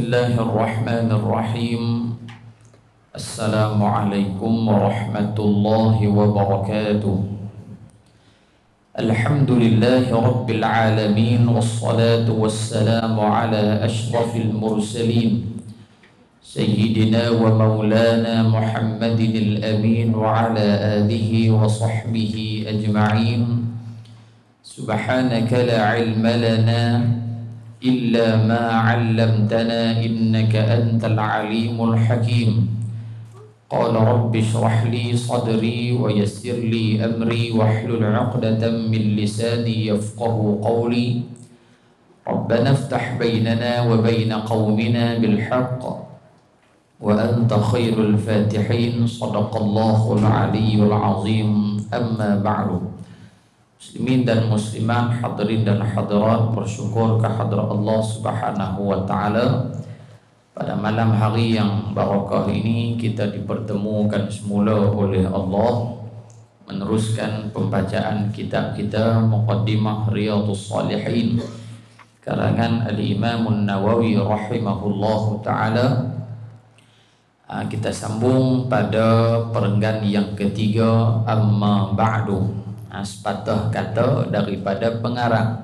الله الرحمن الرحيم. السلام عليكم ورحمة الله وبركاته. الحمد لله رب العالمين، والصلاة والسلام على أشرف المرسلين سيدنا ومولانا محمد الأمين وعلى آله وصحبه أجمعين. سبحانك لا علم لنا إلا ما علمتنا إنك أنت العليم الحكيم. قال رب اشرح لي صدري ويسر لي أمري واحلل عقدة من لساني يفقه قولي. ربنا افتح بيننا وبين قومنا بالحق وأنت خير الفاتحين. صدق الله العلي العظيم. أما بعد. Muslimin dan muslimat, hadirin dan hadirat, bersyukur kehadrat Allah Subhanahu wa taala. Pada malam hari yang barakah ini kita dipertemukan semula oleh Allah meneruskan pembacaan kitab kita Muqaddimah Riyadhus Shalihin karangan Al-Imam An-Nawawi rahimahullahu taala. Kita sambung pada perenggan yang ketiga, amma ba'du. Sepatah kata daripada pengarang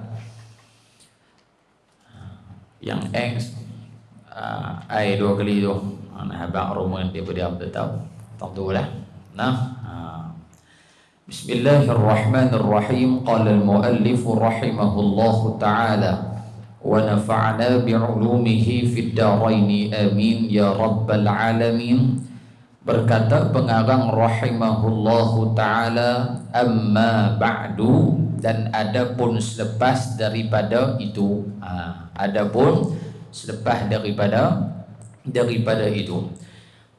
yang X I dua kali tu habang rumah dia pada apa tahu tentulah. Bismillahirrahmanirrahim. Qala al-muallif rahimahullahu ta'ala wa nafa'na bi'ulumihi fid darain amin ya rabbal alamin. Berkata pengarang rahimahullahu ta'ala, amma ba'du, dan adapun selepas daripada itu, adapun selepas daripada itu,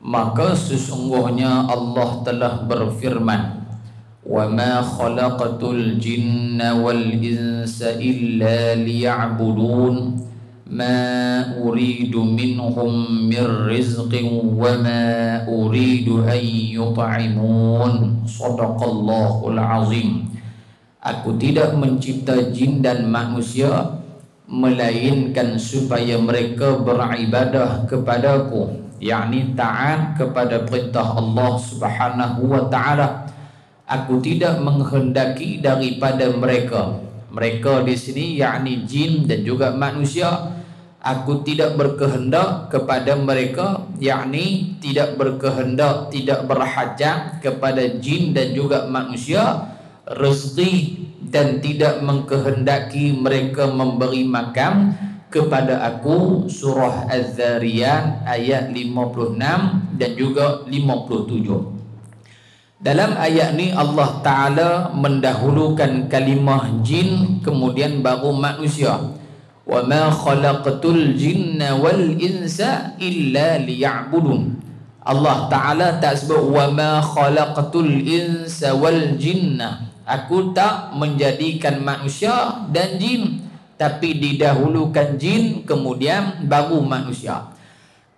maka sesungguhnya Allah telah berfirman, wa ma khalaqatul jinna wal insa illa liya'budun ma uridu minhum min rizqin wa ma uridu an yut'imun. Shadaqallahul azim. Aku tidak mencipta jin dan manusia melainkan supaya mereka beribadah kepadaku, yakni taat kepada perintah Allah Subhanahu wa taala. Aku tidak menghendaki daripada mereka di sini yakni jin dan juga manusia. Aku tidak berkehendak kepada mereka, yakni tidak berkehendak, tidak berhajat kepada jin dan juga manusia rezeki, dan tidak mengkehendaki mereka memberi makan kepada aku. Surah Az-Zariyat ayat 56 dan juga 57. Dalam ayat ni Allah Ta'ala mendahulukan kalimah jin, kemudian baru manusia. Wa ma khalaqatul jinna wal insa illa liya'budun. Allah Ta'ala tak sebut wa ma khalaqatul insa wal jinna. Aku tak menjadikan manusia dan jin, tapi didahulukan jin kemudian baru manusia.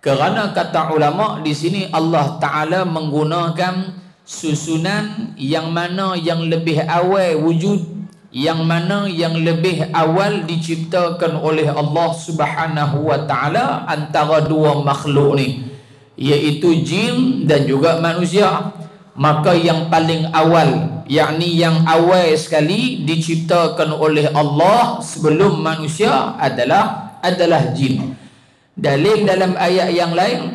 Kerana kata ulama di sini Allah Ta'ala menggunakan susunan yang mana yang lebih awal wujud, yang mana yang lebih awal diciptakan oleh Allah Subhanahu wa taala antara dua makhluk ni, iaitu jin dan juga manusia. Maka yang paling awal, yakni yang awal sekali diciptakan oleh Allah sebelum manusia adalah jin. Dalil dalam ayat yang lain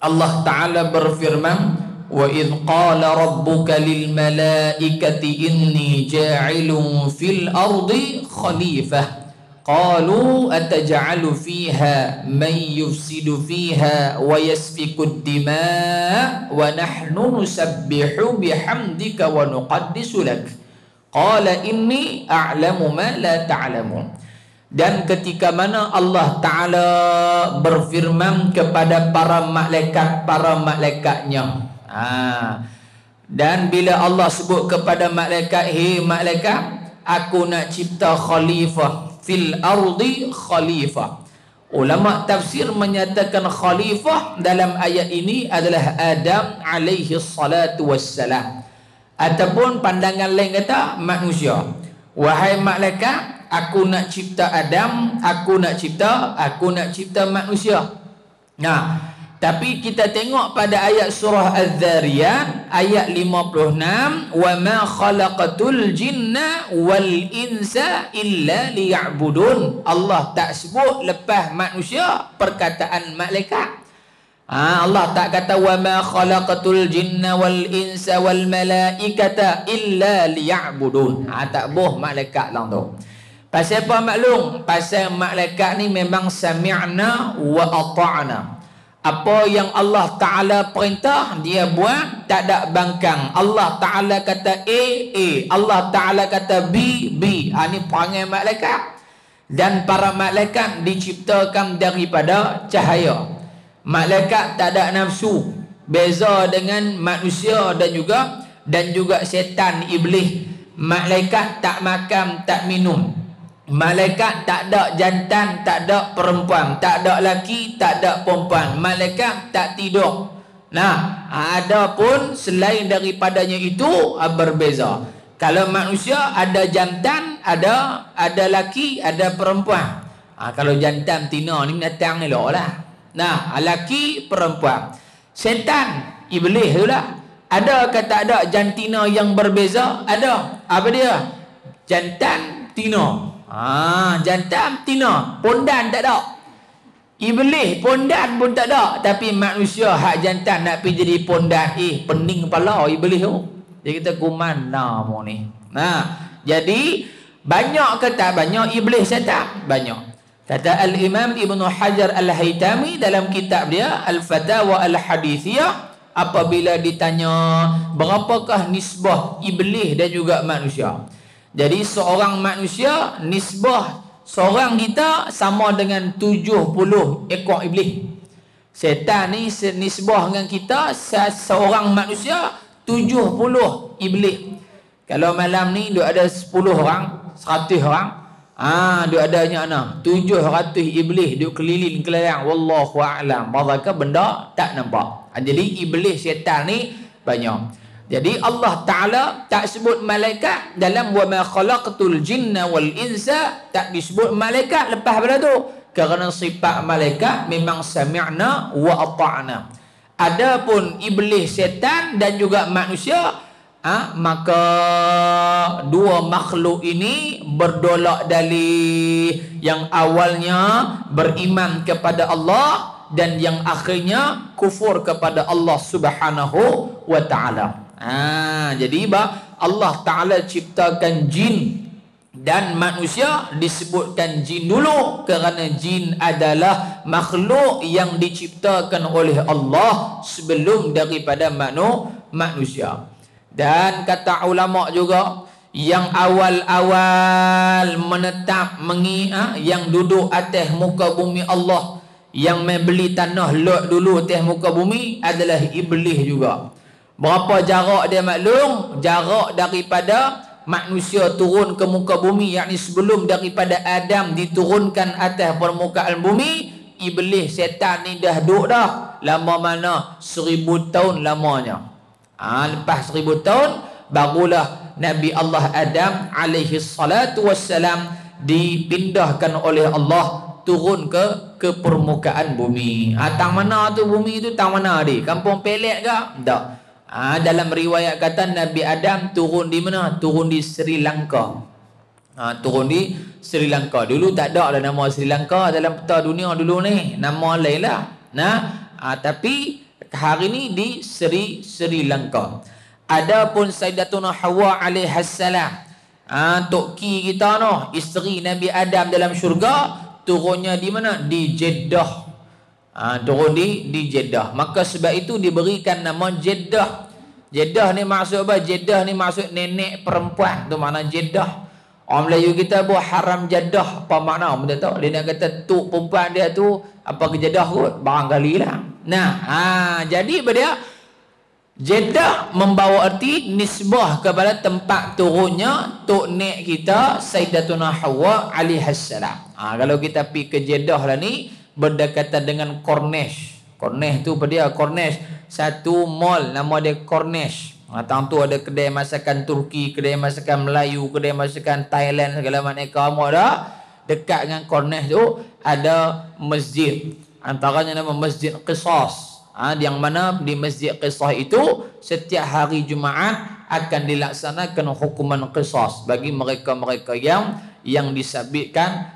Allah Ta'ala berfirman, wa idh qala rabbuka lil malaikati inni ja'ilun fil ardi khalifah qalu ataj'alu fiha man yufsidu fiha wa yasfiku ad-dima' wa nahnu nusabbihu bihamdika wa nuqaddisu lak qala inni a'lamu ma la ta'lamun. Dan ketika mana Allah Ta'ala berfirman kepada para malaikatnya, dan bila Allah sebut kepada malaikat, hei malaikat, aku nak cipta khalifah fil ardi khalifah. Ulama tafsir menyatakan khalifah dalam ayat ini adalah Adam alaihi salatu wassalam, ataupun pandangan lain kata manusia. Wahai malaikat, aku nak cipta Adam, aku nak cipta manusia. Nah, tapi kita tengok pada ayat surah Az-Zariyat ayat 56, wa ma khalaqatul jinna wal insa illa liya'budun. Allah tak sebut lepas manusia perkataan malaikat. Allah tak kata wa ma khalaqatul jinna wal insa wal malaikata illa liya'budun. Tak boh malaikat lang tu. Pasal apa maklum? Pasal malaikat ni memang sami'na wa ata'na. Apa yang Allah Ta'ala perintah, dia buat, tak ada bangkang. Allah Ta'ala kata A, Allah Ta'ala kata B, B. Ini perangai malaikat. Dan para malaikat diciptakan daripada cahaya. Malaikat tak ada nafsu. Beza dengan manusia dan juga setan, iblis. Malaikat tak makan, tak minum. Malaikat tak ada jantan, tak ada perempuan, tak ada laki, tak ada perempuan. Malaikat tak tidur. Nah, ada pun selain daripadanya itu berbeza. Kalau manusia ada jantan, ada laki, ada perempuan. Kalau jantan tina ni datang ni lah. Nah, laki, perempuan. Setan, iblis tu lah. Ada ke tak ada jantina yang berbeza? Ada. Apa dia? Jantan, tina. Jantan, tina. Pondan tak ada. Iblis pondan pun tak ada. Tapi manusia hak jantan nak pergi jadi pondan. Pening kepala iblis tu. Dia kata kumana mu ni. Jadi banyak ke tak banyak iblis setan? Banyak. Kata Al-Imam Ibn Hajar Al-Haytami dalam kitab dia Al-Fatawa Al-Hadithiyah, apabila ditanya berapakah nisbah iblis dan juga manusia. Jadi seorang manusia, nisbah seorang kita sama dengan 70 ekor iblis. Setan ni nisbah dengan kita seorang manusia 70 iblis. Kalau malam ni duk ada 10 orang, 100 orang, duk adanya 700 iblis duk keliling kelayang. Wallahu a'lam. Padahal benda tak nampak. Jadi iblis setan ni banyak. Jadi Allah Ta'ala tak sebut malaikat dalam wa ma khalaqatul jinna wal insa, tak disebut malaikat lepas pada tu, kerana sifat malaikat memang sami'na wa ata'na. Adapun iblis setan dan juga manusia, maka dua makhluk ini berdolak dalih. Yang awalnya beriman kepada Allah dan yang akhirnya kufur kepada Allah Subhanahu wa Ta'ala. Jadi Allah Ta'ala ciptakan jin dan manusia. Disebutkan jin dulu kerana jin adalah makhluk yang diciptakan oleh Allah sebelum daripada manusia. Dan kata ulama juga, yang awal-awal menetap yang duduk atas muka bumi Allah, yang membeli tanah lot dulu atas muka bumi adalah iblis juga. Berapa jarak dia maklum? Jarak daripada manusia turun ke muka bumi, yakni sebelum daripada Adam diturunkan atas permukaan bumi, iblis setan ni dah duduk dah. Lama mana? 1000 tahun lamanya. Lepas 1000 tahun barulah Nabi Allah Adam alaihi salatu wassalam dipindahkan oleh Allah turun ke permukaan bumi. Tang mana tu bumi tu? Tang mana dia? Kampung Pelet ke? Tak. Dalam riwayat kata Nabi Adam turun di mana? Turun di Sri Lanka. Turun di Sri Lanka. Dulu tak ada lah nama Sri Lanka dalam peta dunia dulu ni. Nama lain lah. Tapi hari ni di Sri Lanka. Adapun Sayyidatuna Hawa alaihassalam, Tok Ki kita noh, isteri Nabi Adam dalam syurga, turunnya di mana? Di Jeddah. Turun di Jeddah. Maka sebab itu diberikan nama Jeddah. Jeddah ni maksud apa? Jeddah ni maksud nenek perempuan. Tu makna Jeddah. Orang Melayu kita buat haram jadah. Apa makna? Betul tak? Dia nak kata tu perempuan dia tu apa ke Jeddah kot? Barangkali lah. Jadi dia Jeddah membawa arti nisbah kepada tempat turunnya Tok Nek kita Sayyidatuna Hawa alaihassalam. Kalau kita pergi ke Jeddah lah ni, berdekatan dengan Corniche. Corniche tu apa dia? Corniche. Satu mall nama dia Corniche. Tang tu ada kedai masakan Turki, kedai masakan Melayu, kedai masakan Thailand, segala macam kamu ada. Dekat dengan Corniche tu ada masjid. Antaranya nama Masjid Qisas. Yang mana di Masjid Qisas itu setiap hari Jumaat akan dilaksanakan hukuman qisas bagi mereka-mereka yang disabitkan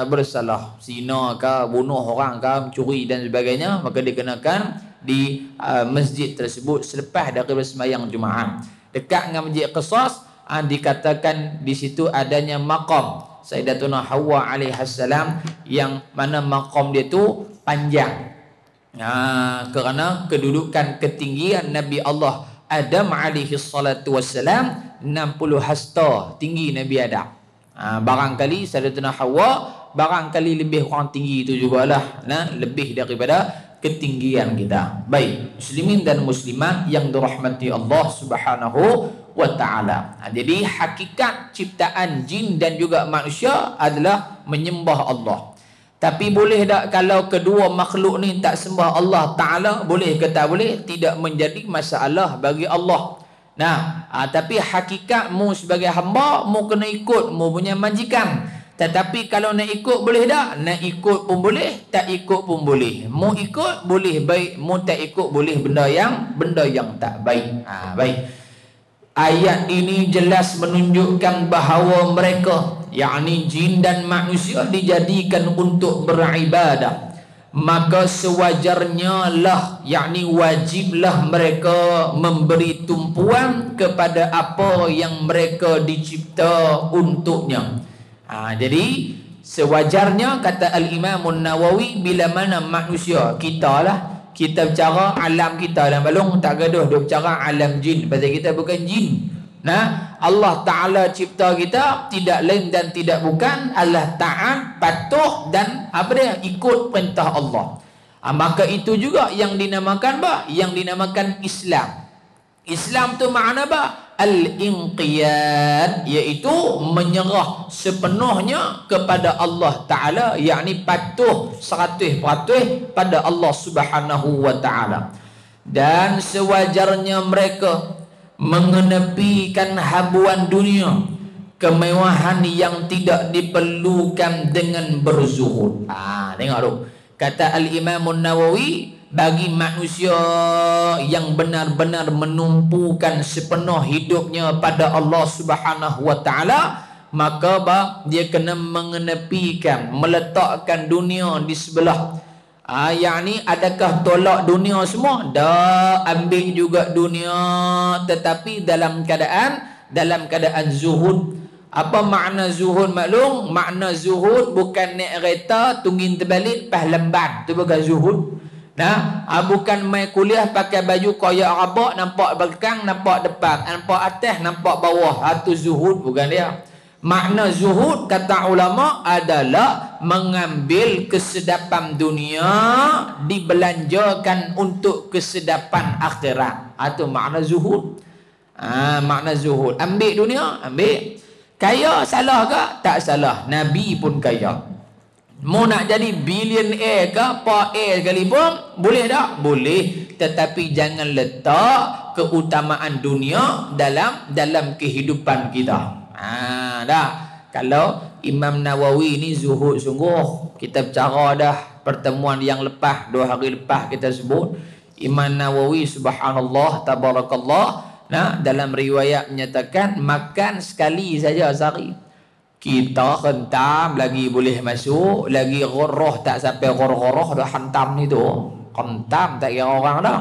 bersalah, zina ke, bunuh orang ke, mencuri dan sebagainya, maka dikenakan di masjid tersebut selepas daripada sembahyang Jumaat. Dekat dengan Masjid Qisas dikatakan di situ adanya maqam Sayyidatuna Hawa alaihassalam, yang mana maqam dia tu panjang. Kerana kedudukan ketinggian Nabi Allah Adam alaihi salatu wassalam 60 hasta tinggi Nabi Adam. Barangkali Sayyidatuna Hawa barangkali lebih kurang tinggi itu jugalah, lebih daripada ketinggian kita. Baik, muslimin dan muslimat yang dirahmati Allah Subhanahu wa taala. Jadi hakikat ciptaan jin dan juga manusia adalah menyembah Allah. Tapi boleh tak kalau kedua makhluk ni tak sembah Allah Ta'ala? Boleh ke tak boleh? Tidak menjadi masalah bagi Allah. Tapi hakikat mu sebagai hamba, mu kena ikut mu punya majikan. Tetapi kalau nak ikut boleh tak? Nak ikut pun boleh, tak ikut pun boleh. Mu ikut boleh baik, mu tak ikut boleh benda yang tak baik. Baik. Ayat ini jelas menunjukkan bahawa mereka, yakni jin dan manusia, dijadikan untuk beribadah. Maka sewajarnya lah, yakni wajiblah mereka memberi tumpuan kepada apa yang mereka dicipta untuknya. Jadi sewajarnya, kata Al-Imam Nawawi, bila mana manusia, kita lah, kita bicara alam kita dalam balong, tak gaduh dia bicara alam jin, pasal kita bukan jin. Allah Ta'ala cipta kita tidak lain dan tidak bukan Allah Ta'ala patuh dan ikut perintah Allah. Maka itu juga yang dinamakan yang dinamakan Islam. Islam tu makna al-inqiyad, iaitu menyerah sepenuhnya kepada Allah Ta'ala, yakni patuh 100% pada Allah Subhanahu wa Ta'ala. Dan sewajarnya mereka mengenepikan habuan dunia, kemewahan yang tidak diperlukan dengan berzuhud. Tengok tu, kata Al-Imam Nawawi, bagi manusia yang benar-benar menumpukan sepenuh hidupnya pada Allah Subhanahu wa Ta'ala, maka dia kena mengenepikan, meletakkan dunia di sebelah. Yakni adakah tolak dunia semua? Dah, ambil juga dunia, tetapi dalam keadaan zuhud. Apa makna zuhud maklum? Makna zuhud bukan naik kereta tunggin terbalik pas lemban, tu bukan zuhud. Bukan main kuliah pakai baju koyak rabak, nampak belakang, nampak depan, nampak atas, nampak bawah. Itu zuhud, bukan dia. Makna zuhud kata ulama adalah mengambil kesedapan dunia dibelanjakan untuk kesedapan akhirat. Itu makna zuhud. Makna zuhud, ambil dunia, ambil. Kaya salah ke? Tak salah. Nabi pun kaya. Mau nak jadi billionaire ke, pa-air sekalipun, boleh tak? Boleh. Tetapi jangan letak keutamaan dunia dalam kehidupan kita. Dah. Kalau Imam Nawawi ni zuhud sungguh. Kita bercara dah pertemuan yang lepas, 2 hari lepas kita sebut Imam Nawawi subhanallah tabarakallah, dalam riwayat menyatakan makan sekali saja sehari. Kita hentam lagi boleh masuk, lagi roh tak sampai roh dah hantam ni tu. Hentam tak kira orang dah.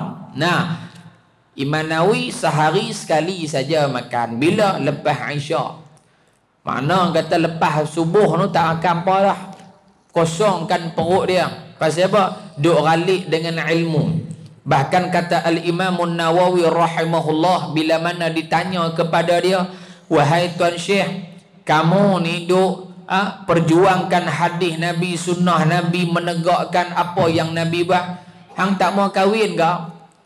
Imam Nawawi sehari sekali saja makan. Bila? Lepas Isyak. Mana kata lepas subuh tu tak akan apa dah. Kosongkan perut dia. Pasal apa? Duk ralik dengan ilmu. Bahkan kata Al-Imam Nawawi rahimahullah, bila mana ditanya kepada dia, wahai Tuan Syekh, kamu ni duk perjuangkan hadis Nabi, sunnah Nabi, menegakkan apa yang Nabi buat, hang tak mau kahwin ke?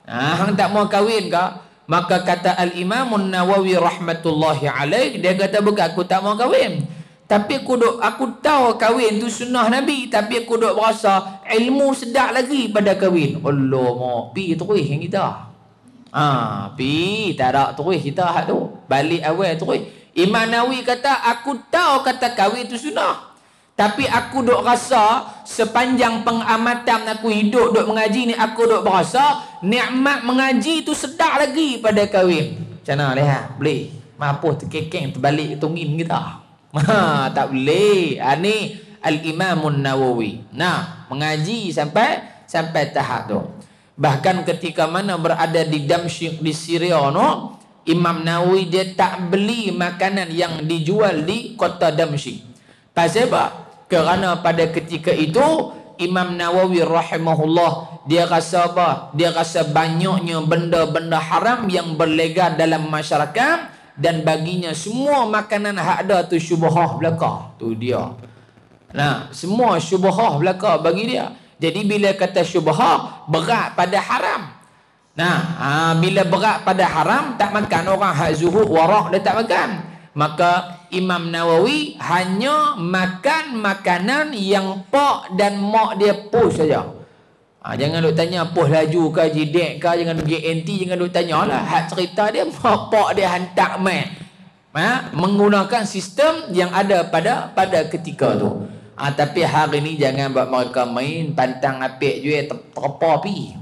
Hang tak mau kahwin ke? Maka kata Al-Imam Nawawi rahmatullahi alaih, dia kata bukan aku tak mau kahwin, tapi aku tahu kahwin tu sunnah Nabi, tapi aku duk berasa ilmu sedap lagi pada kahwin. Allah mau pi terus yang kita. Pi tak ada terus kita hak tu. Balik awal terus. Imam Nawawi kata aku tahu kata kahwin tu sunnah. Tapi aku duk rasa sepanjang pengamatan aku hidup duk mengaji ni, aku duk berasa nikmat mengaji tu sedap lagi pada kahwin. Macam mana lihat? Boleh. Mampu terkekeng terbalik tungin kita. Tak boleh. Ni Al-Imam Nawawi. Nah, mengaji sampai tahap tu. Bahkan ketika mana berada di Damsyik di Syria no, Imam Nawawi dia tak beli makanan yang dijual di kota Damsyik. Pasal apa? Kerana pada ketika itu Imam Nawawi rahimahullah dia rasa apa? Dia rasa banyaknya benda-benda haram yang berlegar dalam masyarakat, dan baginya semua makanan hak ada tu syubhah belaka. Tu dia. Nah, semua syubhah belaka bagi dia. Jadi bila kata syubhah berat pada haram. Nah, bila berat pada haram tak makan orang hak zuhud warak dia tak makan. Maka Imam Nawawi hanya makan makanan yang pak dan mak dia push saja. Jangan duk tanya push laju ke jidek ke, jangan duk anti, jangan duk tanya lah. Hak cerita dia mak pak dia hantar main. Menggunakan sistem yang ada pada ketika tu. Tapi hari ni jangan buat mereka main pantang apik je terpa pi.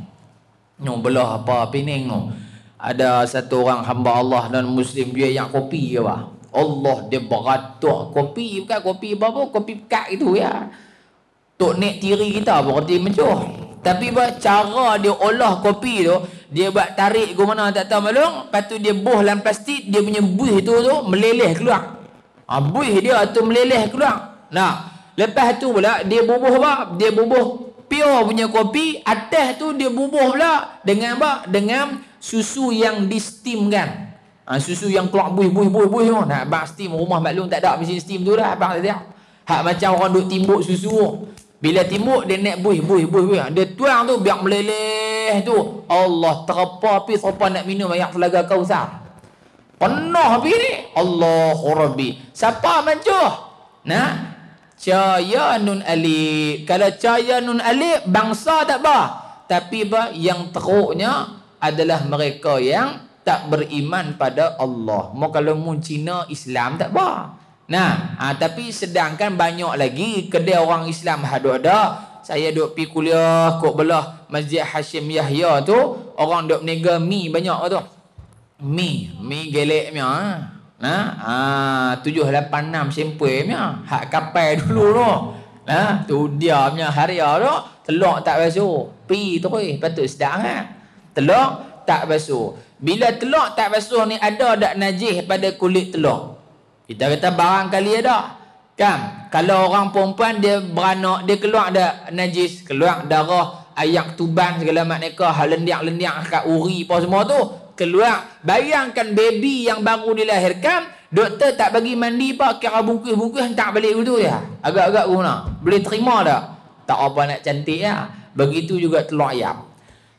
No belah apa pining no. Ada satu orang hamba Allah dan muslim dia yang kopi ke bah. Allah dia beratuk kopi, bukan kopi apa-apa, kopi pekat itu ya. Tok nek tiri kita berarti mencuh. Tapi cara dia olah kopi tu, dia buat tarik ke mana tak tahu malung, lepas tu dia buh dalam plastik, dia punya buih tu meleleh keluar. Buih dia tu meleleh keluar. Nah, lepas tu pula dia bubuh apa? Dia bubuh pure punya kopi, atas tu dia bubuh pula dengan apa? Dengan susu yang di steam kan. Susu yang keluar buih tu. Nak abang steam rumah maklum tak ada mesin steam tu dah abang tak. Hak macam orang duk timbuk susu. Bila timbuk dia naik buih. Dia tuang tu biar meleleh tu. Allah terapa api siapa nak minum air telaga Kausar. Penuh api ni. Allahu Rabbi. Siapa mancuh? Nah, cahaya nun alif. Kalau cahaya nun alif bangsa tak apa. Tapi yang teruknya adalah mereka yang tak beriman pada Allah. Mau kalau mu Cina Islam tak apa. Nah, tapi sedangkan banyak lagi kedai orang Islam ada. Saya duk pi kuliah kok belah Masjid Hashim Yahya tu, orang duk meniaga mi banyak tu. Mi geleknya. Nah, 786 sempurnya. Hak kapal dulu tu. Nah, tu dia punya haria tu, telur tak basuh. Pi terus, patut sedap kan. Telur tak basuh. Bila telur tak basuh ni ada tak najis pada kulit telur? Kita kata barangkali ada. Kan? Kalau orang perempuan dia beranak, dia keluar ada najis, keluar darah, ayak tuban segala macam hal lendiak-lendiak kat uri apa semua tu, keluar. Bayangkan baby yang baru dilahirkan, doktor tak bagi mandi apa, kira bungkus-bungkus hantar balik gitu ya. Agak-agak guna. Boleh terima tak? Tak apa nak cantik ya. Begitu juga telur ayam.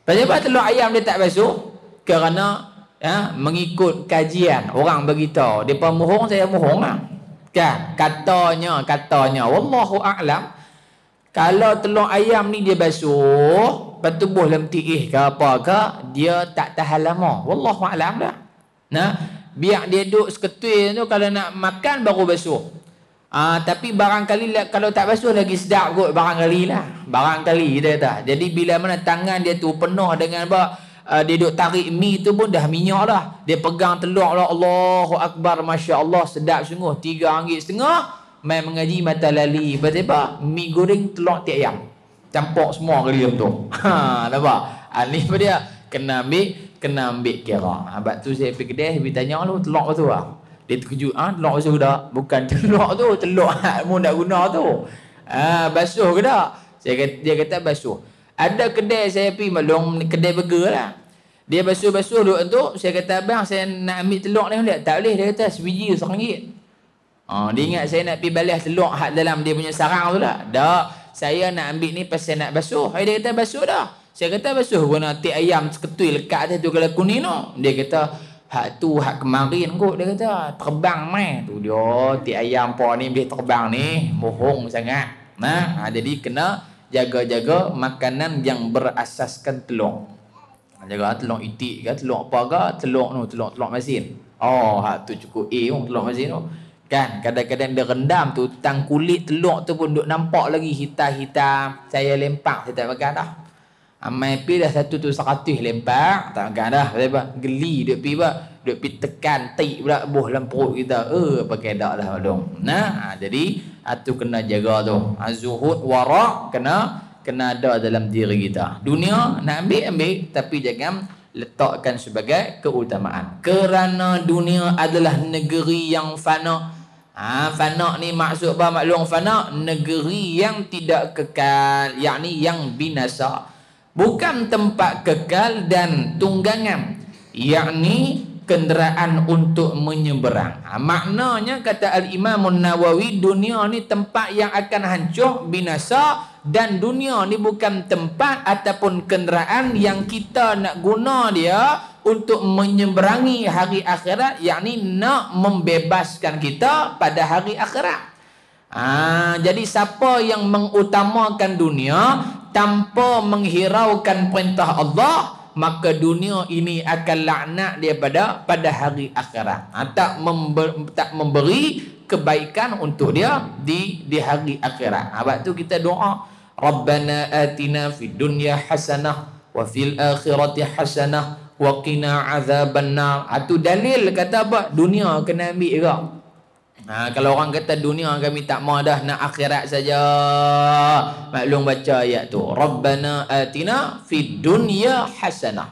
Kenapa telur ayam dia tak basuh? Kerana mengikut kajian orang beritahu, depa mohong saya mohong lah. Kan? Katanya wallahu a'lam, kalau telur ayam ni dia basuh, bertubuh dalam tiih ke apa ke, dia tak tahan lama. Wallahu a'lam dah. Nah, biar dia duduk seketui tu, kalau nak makan baru basuh. Tapi barangkali kalau tak basuh lagi sedap kot, barangkali lah. Barangkali kita kata. Jadi bila mana tangan dia tu penuh dengan dia duk tarik mi tu pun dah minyak dah. Dia pegang telur lah, Allahu Akbar, Masya Allah, sedap sungguh. RM3.5 main mengaji mata lali. Betul mi goreng telur tiap ayam, campur semua kali tu. Nampak? Ni apa dia? Kena ambil kira. Sebab tu saya pergi kedai, dia tanya lu telur tu lah. Dia terkejut, telur basuh dah. Bukan telur tu, telur mu nak guna tu. Basuh ke tak? Dia kata basuh. Ada kedai saya pergi maklum, kedai burger lah. Dia basuh-basuh duk tu, saya kata abang saya nak ambil telur ni boleh? Tak boleh, dia kata sebiji RM1. Dia ingat saya nak pergi balas telur hak dalam dia punya sarang tu lah. Tak, saya nak ambil ni pasal nak basuh. Dia kata basuh dah. Saya kata basuh guna tik ayam seketui lekat atas tu kalau kuning tu. Dia kata hak tu hak kemarin kot, dia kata terbang mai. Tu dia tik ayam apa ni boleh terbang ni, bohong sangat. Jadi kena jaga-jaga makanan yang berasaskan telur. Jaga telur itik ke, telur apa ke, telur masin. Oh, hak tu cukup telur masin tu. Kan kadang-kadang dia rendam tu, tang kulit telur tu pun duk nampak lagi hitam-hitam. Saya lempak, saya tak makan dah. Amai pi dah satu tu 100 lempak, tak makan dah. Sebab geli duk pi duk pi tekan tik pula buh dalam perut kita. Pakai dak dah dong. Nah, jadi tu kena jaga tu. Zuhud wara kena ada dalam diri kita. Dunia nak ambil tapi jangan letakkan sebagai keutamaan. Kerana dunia adalah negeri yang fana. Fana ni maksud apa maklum fana? Negeri yang tidak kekal, yakni yang binasa. Bukan tempat kekal dan tunggangan, yakni kenderaan untuk menyeberang. Maknanya kata Al-Imam Nawawi, dunia ni tempat yang akan hancur, binasa, dan dunia ni bukan tempat ataupun kenderaan yang kita nak guna dia untuk menyeberangi hari akhirat, yakni nak membebaskan kita pada hari akhirat. Jadi siapa yang mengutamakan dunia tanpa menghiraukan perintah Allah, maka dunia ini akan laknat dia pada hari akhirat. Tak memberi kebaikan untuk dia di hari akhirat. Sebab tu kita doa, Rabbana atina fid dunya hasanah wa fil akhirati hasanah wa qina azabannar. Itu dalil kata apa? Dunia kena ambil juga. Kalau orang kata dunia kami tak mau dah, nak akhirat saja, maklum baca ayat tu, Rabbana atina fid dunya hasanah.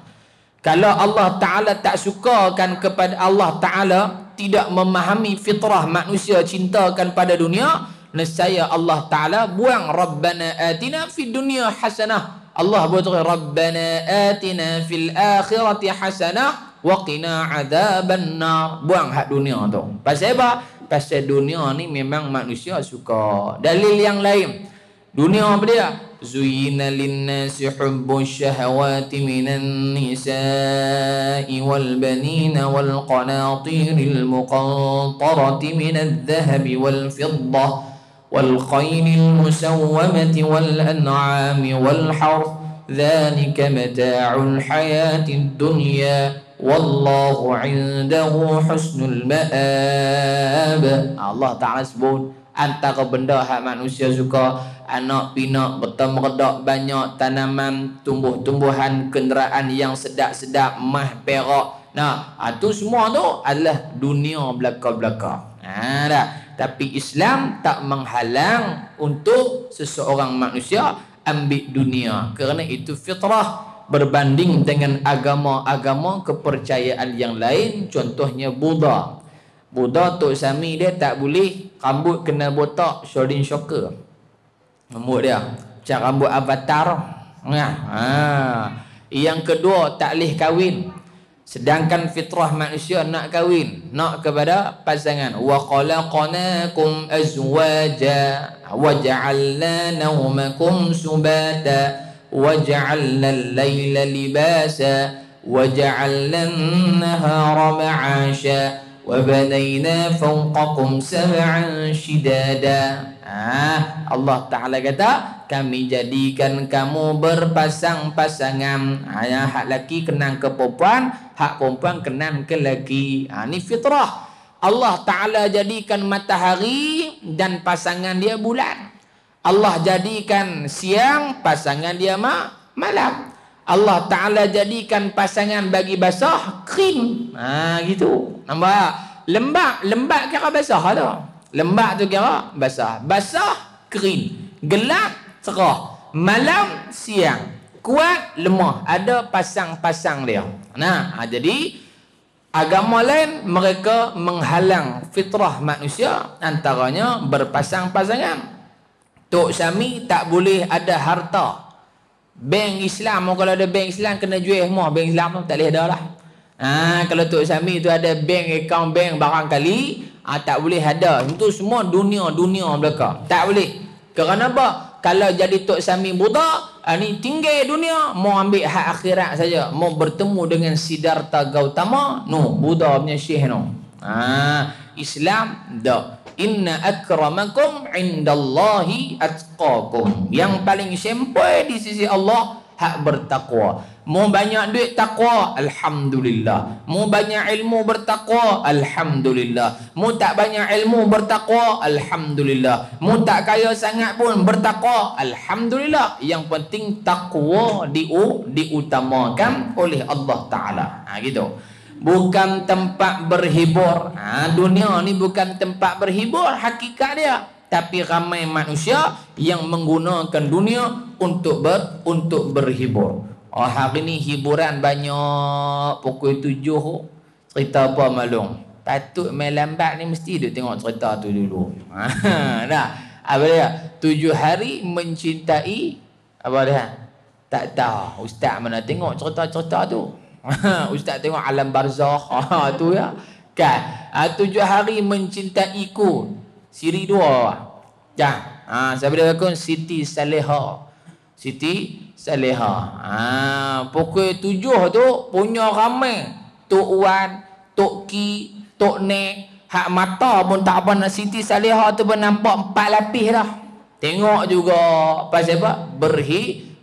Kalau Allah Ta'ala tak sukakan kepada Allah Ta'ala, tidak memahami fitrah manusia cintakan pada dunia, nescaya Allah Ta'ala buang Rabbana atina fid dunya hasanah. Allah buat Rabbana atina fil akhirati hasanah wa qina adzabannar. Buang hak dunia tu. Pasal apa? Pasal dunia ni memang manusia suka. Dalil yang lain, dunia apa dia? Zuyina linnasi hubbu syahawati minan nisa'i wal banina wal qanatiril muqantarati minadh dhahabi wal fiddah wal khaylil musawwamati wal an'ami wal harth, dzalika mata'ul hayatid dunya wallahu indahu husnul ma'ab. Allah Ta'ala sebut antara benda hak manusia suka, anak pinak, bertem-redak, banyak tanaman, tumbuh-tumbuhan, kenderaan yang sedap-sedap, mah perak. Itu semua tu adalah dunia belaka-belaka. Tapi Islam tak menghalang untuk seseorang manusia ambil dunia, kerana itu fitrah. Berbanding dengan agama-agama kepercayaan yang lain, contohnya Buddha. Buddha Tok Sami dia tak boleh rambut kena botak Sheldon Shocker. Rambut dia macam rambut Avatar. Yang kedua, tak boleh kahwin. Sedangkan fitrah manusia nak kahwin, nak kepada pasangan. Wa khalaqnakum azwaja wa ja'alna nawmakum subata وَجَعَلْنَا اللَّيْلَ لِبَاسًا وَجَعَلْنَا النَّهَارَ مَعَاشًا وَبَنَيْنَا فَوْقَكُمْ سَبْعًا شِدَادًا. Allah Ta'ala kata, kami jadikan kamu berpasang-pasangan. Hak laki kenang ke perempuan, hak perempuan kenang ke laki. Ini fitrah. Allah Ta'ala jadikan matahari dan pasangan dia bulan. Allah jadikan siang, pasangan dia malam. Allah Ta'ala jadikan pasangan bagi basah krim. Gitu. Nampak? Lembab kira basah tu. Lembab tu kira basah. Basah krim. Gelap cerah. Malam siang. Kuat lemah. Ada pasang-pasang dia. Jadi agama lain mereka menghalang fitrah manusia, antaranya berpasang-pasangan. Tok Sami tak boleh ada harta. Bank Islam, kalau ada bank Islam kena jual semua bank Islam tu, tak boleh ada lah. Kalau Tok Sami tu ada bank, account bank barangkali, tak boleh ada. Itu semua dunia belaka. Tak boleh. Kerana apa? Kalau jadi Tok Sami Buddha, ni tinggal dunia, mau ambil hak akhirat saja, mau bertemu dengan Siddhartha Gautama, Buddha punya syekh Islam dak. Inna akramakum indallahi atqakum. Yang paling sempoi di sisi Allah hak bertakwa. Mau banyak duit takwa, alhamdulillah. Mau banyak ilmu bertakwa, alhamdulillah. Mau tak banyak ilmu bertakwa, alhamdulillah. Mau tak kaya sangat pun bertakwa, alhamdulillah. Yang penting takwa diutamakan oleh Allah Taala. Gitu. Bukan tempat berhibur. Dunia ni bukan tempat berhibur hakikat dia. Tapi ramai manusia yang menggunakan dunia untuk berhibur. Hari ni hiburan banyak. Pukul 7 cerita apa malum. Patut main lambat ni mesti dia tengok cerita tu dulu. Dah. Apa dia? 7 hari mencintai apa dia? Tak tahu. Ustaz mana tengok cerita-cerita tu. Ustaz tengok alam barzakh. Tu ya. Kan? 7 hari mencintaiku. Siri 2. Dah. Siapa dia lakon? Siti Saleha. Siti Saleha. Pukul 7 tu punya ramai. Tok Wan, Tok Ki, Tok Nek, hak mata pun tak apa nak Siti Saleha tu pun nampak 4 lapis dah. Tengok juga pasal apa?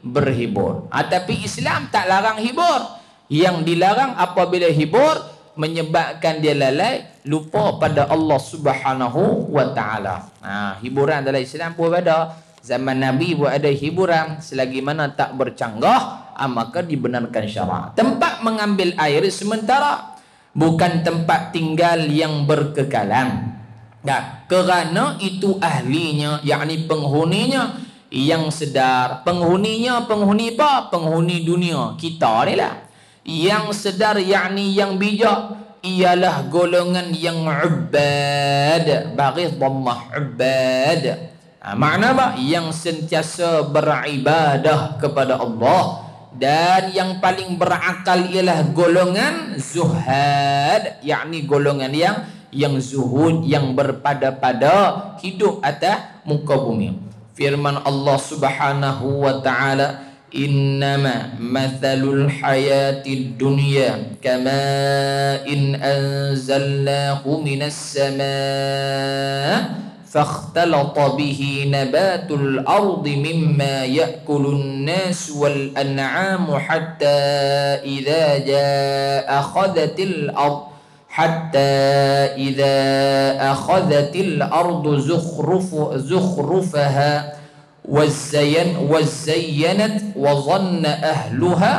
Berhibur. Tapi Islam tak larang hibur. Yang dilarang apabila hibur menyebabkan dia lalai, lupa pada Allah Subhanahu wa taala. Hiburan dalam Islam pun ada. Zaman Nabi pun ada hiburan, selagi mana tak bercanggah, maka dibenarkan syarak. Tempat mengambil air sementara, bukan tempat tinggal yang berkekalan. Kerana itu ahlinya, yakni penghuninya yang sedar. Penghuninya, penghuni apa? Penghuni dunia kita ni lah. Yang sedar, yakni yang bijak, ialah golongan yang ubad. Baris dhammah, ubad. Makna apa? Yang sentiasa beribadah kepada Allah. Dan yang paling berakal ialah golongan zuhad, yakni golongan yang zuhud, yang berpada-pada hidup atas muka bumi. Firman Allah Subhanahu wa taala, innama mathalul hayatid dunya kama in anzalnahu minas samaa فاختلط به نبات الأرض مما يأكل الناس والأنعام حتى إذا أخذت الأرض زخرفها وزينت وظن أهلها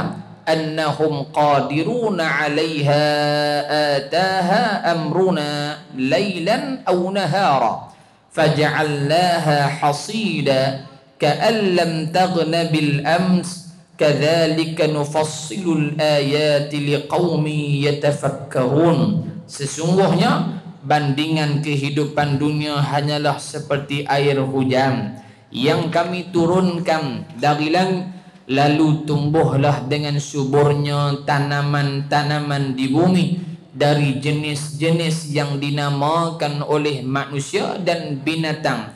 أنهم قادرون عليها آتاها أمرنا ليلا أو نهارا فجعلناها حصيدا كأن لم تغن بالأمس كذلك نفصل الآيات لقوم يتفكرون. Sesungguhnya bandingan kehidupan dunia hanyalah seperti air hujan yang kami turunkan dari langit, lalu tumbuhlah dengan suburnya tanaman-tanaman di bumi dari jenis-jenis yang dinamakan oleh manusia dan binatang,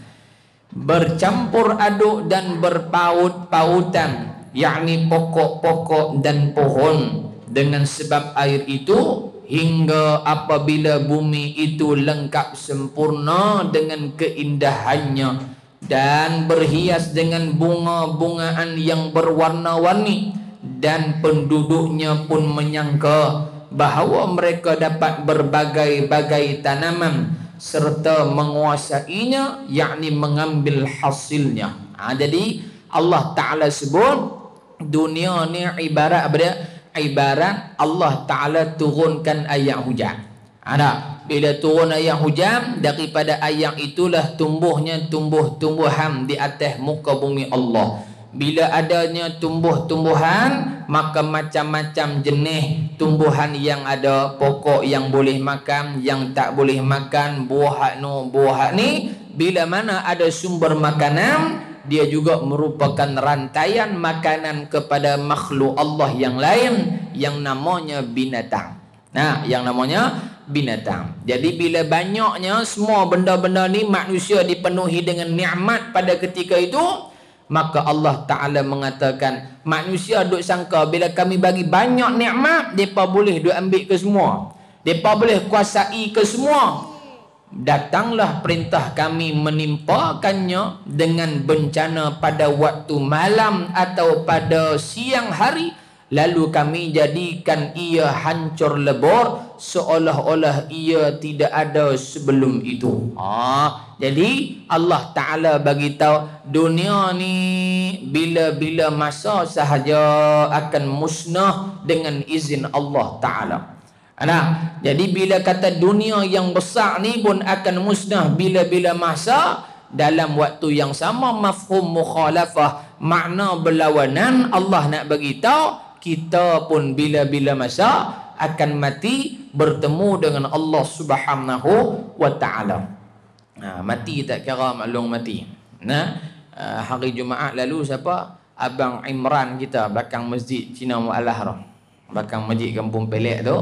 bercampur aduk dan berpaut-pautan, yakni pokok-pokok dan pohon. Dengan sebab air itu, hingga apabila bumi itu lengkap sempurna dengan keindahannya dan berhias dengan bunga-bungaan yang berwarna-warni, dan penduduknya pun menyangka bahawa mereka dapat berbagai-bagai tanaman serta menguasainya, yakni mengambil hasilnya. Jadi Allah Ta'ala sebut dunia ni ibarat apa dia? Ibarat Allah Ta'ala turunkan ayat hujan. Bila turun ayat hujan, daripada ayat itulah tumbuhnya tumbuh-tumbuhan di atas muka bumi Allah. Bila adanya tumbuh-tumbuhan, maka macam-macam jenis tumbuhan yang ada, pokok yang boleh makan, yang tak boleh makan, buah ni. Bila mana ada sumber makanan, dia juga merupakan rantaian makanan kepada makhluk Allah yang lain, yang namanya binatang. Yang namanya binatang. Jadi bila banyaknya semua benda-benda ni, manusia dipenuhi dengan nikmat pada ketika itu, maka Allah Ta'ala mengatakan, manusia duk sangka bila kami bagi banyak nikmat, mereka boleh duk ambil ke semua, mereka boleh kuasai ke semua. Datanglah perintah kami menimpakannya dengan bencana pada waktu malam atau pada siang hari, lalu kami jadikan ia hancur lebur seolah-olah ia tidak ada sebelum itu. Jadi Allah Ta'ala bagi tahu dunia ni bila-bila masa sahaja akan musnah dengan izin Allah Ta'ala. Nah, jadi bila kata dunia yang besar ni pun akan musnah bila-bila masa, dalam waktu yang sama mafhum mukhalafah, makna berlawanan, Allah nak bagi tahu kita pun bila-bila masa akan mati bertemu dengan Allah Subhanahu wa taala. Mati tak kira maklum mati. Hari Jumaat lalu siapa? Abang Imran kita belakang masjid Cina Mu'alah tu. Belakang masjid Kampung Pelek tu.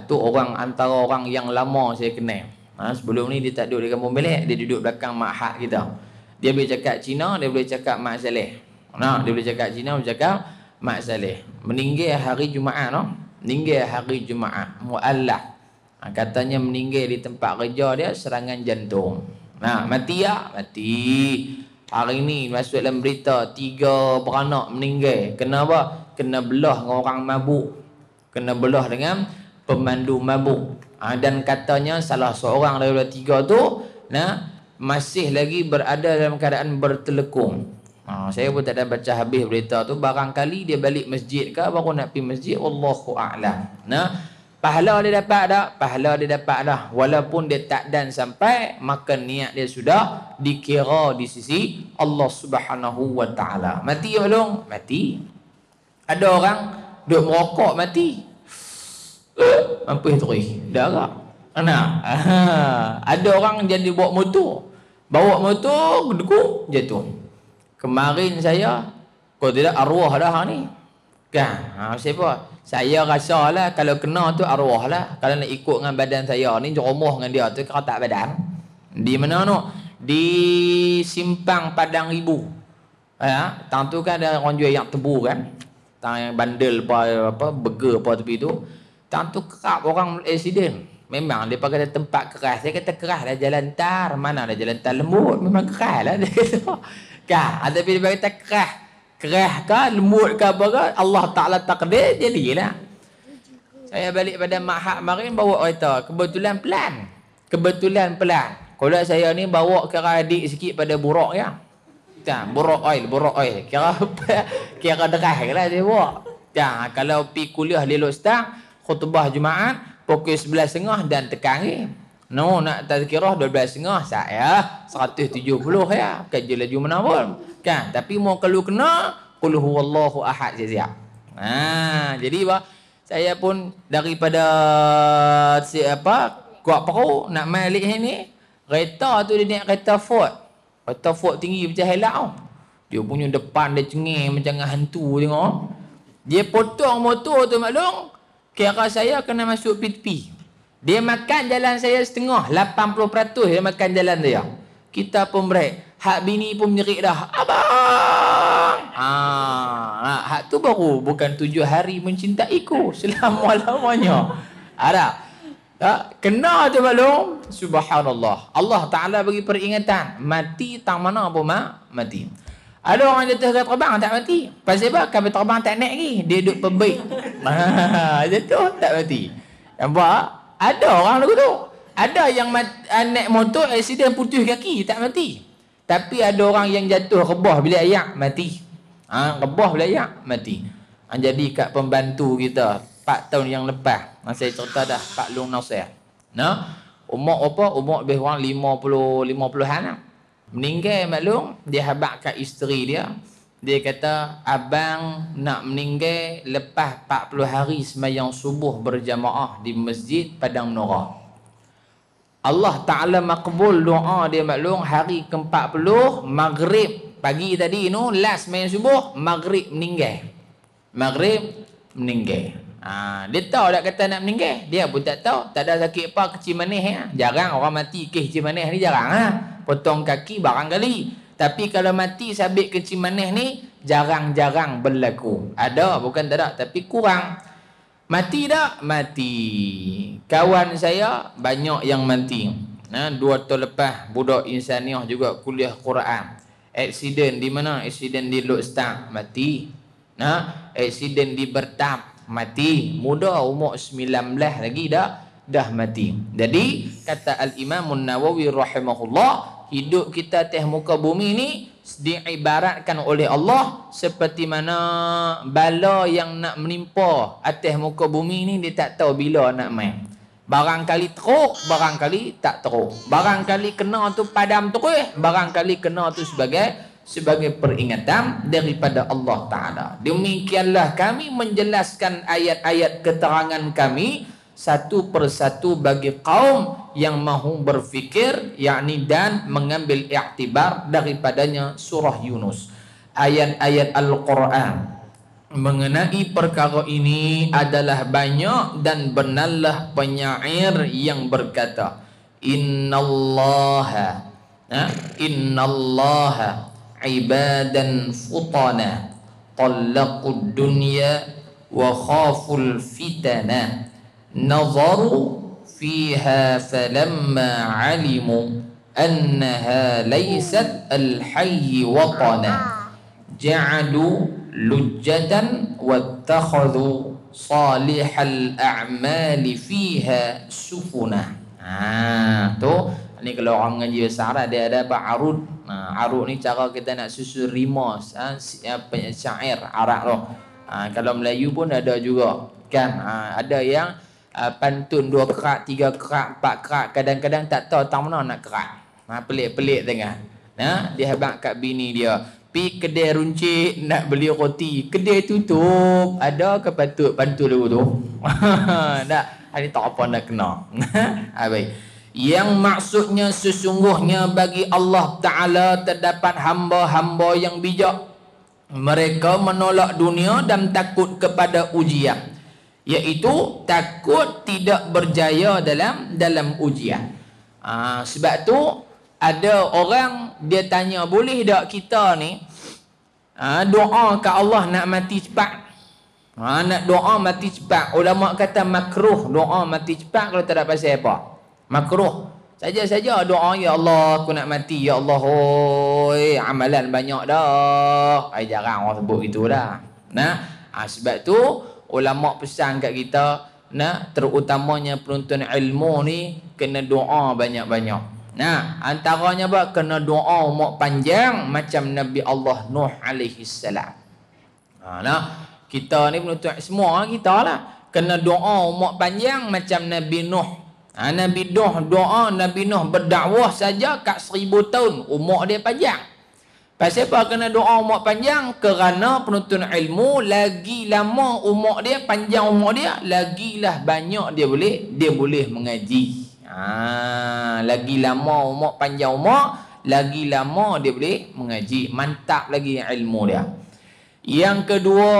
Tu orang antara orang yang lama saya kenal. Sebelum ni dia tak duduk di Kampung Pelek, dia duduk belakang Mak Hak kita. Dia boleh cakap Cina, dia boleh cakap Mak Saleh. Dia boleh cakap Cina, boleh cakap Mak Saleh. Meninggal hari Jumaat tu. Meninggal hari Jumaat. Mu'allah. Katanya meninggal di tempat kerja dia serangan jantung. Mati tak? Mati. Hari ni masuk dalam berita 3 beranak meninggal. Kenapa? Kena belah dengan orang mabuk. Kena belah dengan pemandu mabuk. Dan katanya salah seorang daripada 3 tu masih lagi berada dalam keadaan bertelekung. Saya pun tak ada baca habis berita tu. Barangkali dia balik masjid ke baru nak pergi masjid, wallahu a'lam. Pahala dia dapat tak? Pahala dia dapat dah. Walaupun dia tak dan sampai, maka niat dia sudah dikira di sisi Allah Subhanahu wa taala. Mati belum? Mati. Ada orang duk merokok mati. Mampus terus darah. Ada orang jadi bawa motor. Bawa motor gedekuk jatuh. Kemarin saya, kalau tidak arwah dah ni. Kan? Siapa? Saya rasa lah kalau kena tu arwah lah. Kalau nak ikut dengan badan saya ni, jeromoh dengan dia tu kira tak badan. Di mana tu? Di Simpang Padang Ibu. Tang tu kan ada orang jual yang tebu kan. Tang yang bandel apa burger apa tepi tu. Tang tu kerap orang accident. Memang dia pakai tempat keras. Saya kata keras dah jalan tar. Mana ada jalan tar lembut. Memang keras lah dia kata. Kan? Tapi dia kata keras. Keras ke, lembut ke apa ke, Allah Ta'ala takdir, jadilah. Saya balik pada Mak Hak kemarin bawa kereta. Kebetulan pelan. Kebetulan pelan. Kalau saya ni bawa kira adik sikit pada buruk ya. Buruk oil. Kira derah lah saya bawa. Kalau pergi kuliah lelok start, khutbah Jumaat, pukul 11.30 dan tekan ni. Nak tazkirah 12.30 saya 170 ya. Kerja laju mana pun. Kan? Tapi mau kalau kena qul huwallahu ahad siap. Jadi saya pun daripada kuat perut nak balik ni, kereta tu dia naik kereta Ford. Kereta Ford tinggi macam helak tau. Dia punya depan dia cengeng macam hantu tengok. Dia potong motor tu maklum. Kira saya kena masuk PTP. Dia makan jalan saya setengah, 80% dia makan jalan dia. Kita pun break. Hak bini pun menjerit dah. Abang! Hak tu baru bukan 7 hari mencintaiku selama-lamanya. Ada. Kena tu maklum. Subhanallah. Allah Ta'ala bagi peringatan. Mati tang mana pun mati. Ada orang jatuh kapal terbang tak mati. Pasal apa? Kapal terbang tak naik lagi. Dia duduk perbaik. Jatuh tak mati. Nampak? Ada orang lagu tu. Ada yang naik motor accident putus kaki tak mati. Tapi ada orang yang jatuh rebah bila ayak mati. Rebah bila ayak mati. Jadi kat pembantu kita 4 tahun yang lepas, saya cerita dah Pak Long Nasir. Umur apa? Umur lebih kurang 50-an lah. Meninggal maklum, dia habaq kat isteri dia. Dia kata, abang nak meninggal lepas 40 hari sembahyang subuh berjamaah di masjid Padang Menora. Allah Ta'ala makbul doa dia maklum hari ke-40 maghrib pagi tadi tu last sembahyang subuh, maghrib meninggal. Maghrib meninggal. Dia tahu tak kata nak meninggal? Dia pun tak tahu. Tak ada sakit apa, kecil manis ya. Jarang orang mati kecil manis ni jarang Potong kaki barangkali. Tapi kalau mati sabit kecil manis ni jarang-jarang berlaku. Ada, bukan tak ada, tapi kurang. Mati tak? Mati. Kawan saya banyak yang mati. 2 tahun lepas budak insaniah juga kuliah Quran. Aksiden di mana? Aksiden di Lok Stang, mati. Aksiden di Bertam mati muda, umur 19 lagi dah mati. Jadi kata Al-Imam An-Nawawi rahimahullah, hidup kita atas muka bumi ni diibaratkan oleh Allah seperti mana bala yang nak menimpa atas muka bumi ni, dia tak tahu bila nak main. Barangkali teruk, barangkali tak teruk. Barangkali kena tu padam terus, barangkali kena tu sebagai peringatan daripada Allah Ta'ala. Demikianlah kami menjelaskan ayat-ayat keterangan kami satu persatu bagi kaum yang mahu berfikir, yakni dan mengambil iktibar daripadanya surah Yunus. Ayat-ayat Al-Quran mengenai perkara ini adalah banyak, dan benarlah penyair yang berkata, Innallaha ibadan futana talaqud dunya wa khaful fitana nazaru fiha falamma alimu annaha laysat al-hayy watana ja'alu lujjatan wattakhadhu salihal a'mali fiha sufuna. Tu ni kalau orang ngaji bahasa Arab dia ada apa arud. Arud ni cara kita nak susun rima syair Arab tu. Kalau Melayu pun ada juga kan. Ada yang pantun 2 kerat, 3 kerat, 4 kerat, kadang-kadang tak tahu tang mana nak kerat. Pelik-pelik tengah. Dia habaq kat bini dia, pi kedai runcit nak beli roti, kedai tutup. Ada ke patut pantun dulu tu? Tak, hari tak apa nak kena. Baik. Yang maksudnya sesungguhnya bagi Allah Ta'ala terdapat hamba-hamba yang bijak. Mereka menolak dunia dan takut kepada ujian, iaitu takut tidak berjaya dalam ujian. Sebab tu ada orang dia tanya, boleh tak kita ni doa ke Allah nak mati cepat? Nak doa mati cepat. Ulama kata makruh doa mati cepat kalau tak ada pasal apa. Makruh. Saja-saja doa, ya Allah aku nak mati, ya Allah oi amalan banyak dah. Jarang orang sebut gitu dah. Sebab tu ulama pesan kat kita, terutamanya penuntut ilmu ni kena doa banyak-banyak. Antaranya kena doa umur panjang macam Nabi Allah Nuh alaihi salam. Kita ni penuntut semua kita lah kena doa umur panjang macam Nabi Nuh. Nabi Nuh doa, Nabi Nuh berdakwah saja kat 1000 tahun umur dia panjang. Pasal apa kena doa umur panjang? Kerana penuntut ilmu lagi lama umur dia, panjang umur dia, lagilah banyak dia boleh mengaji. Lagi lama umur, panjang umur, lagi lama dia boleh mengaji, mantap lagi ilmu dia. Yang kedua,